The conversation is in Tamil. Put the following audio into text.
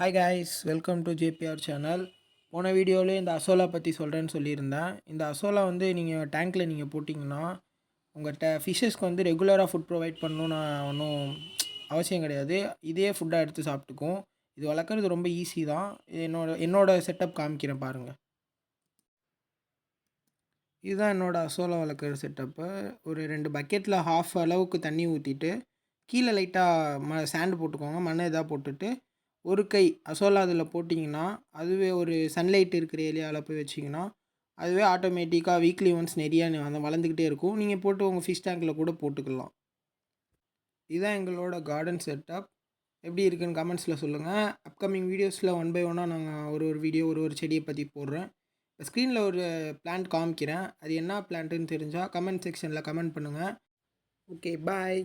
Hi guys, welcome to JPR channel. போன வீடியோவிலே இந்த அசோலா பற்றி சொல்கிறேன்னு சொல்லியிருந்தேன். இந்த அசோலா வந்து நீங்கள் டேங்க்கில் நீங்கள் போட்டிங்கன்னா உங்கள் ஃபிஷ்ஷஸ்க்கு வந்து ரெகுலராக ஃபுட் ப்ரொவைட் பண்ணணும்னு ஒன்றும் அவசியம் கிடையாது. இதே ஃபுட்டாக எடுத்து சாப்பிட்டுக்கும். இது வளர்க்குறது ரொம்ப ஈஸி தான். என்னோட செட்டப் காமிக்கிறேன் பாருங்கள். இதுதான் என்னோடய அசோலா வளர்க்குற செட்டப்பு. ஒரு 2 பக்கெட்டில் ஹாஃப் அளவுக்கு தண்ணி ஊற்றிட்டு கீழே லைட்டாக சாண்டு போட்டுக்கோங்க. மண் எதாவது போட்டுட்டு ஒரு கை அசோலா அதில் போட்டிங்கன்னா அதுவே ஒரு சன்லைட் இருக்கிற ஏரியாவில் போய் வச்சிங்கன்னா அதுவே ஆட்டோமேட்டிக்காக வீக்லி ஒன்ஸ் நிறையா வளர்ந்துக்கிட்டே இருக்கும். நீங்கள் போட்டு உங்கள் ஃபிஷ் டேங்கில் கூட போட்டுக்கலாம். இதுதான் எங்களோட கார்டன் செட்டப். எப்படி இருக்குன்னு கமெண்ட்ஸில் சொல்லுங்கள். அப்கமிங் வீடியோஸில் ஒன் பை ஒன்னாக நாங்கள் ஒரு வீடியோ ஒரு செடியை பற்றி போடுறேன். ஸ்க்ரீனில் ஒரு பிளான்ட் காமிக்கிறேன். அது என்ன பிளான்ட்டுன்னு தெரிஞ்சால் கமெண்ட் செக்ஷனில் கமெண்ட் பண்ணுங்கள். ஓகே, பாய்.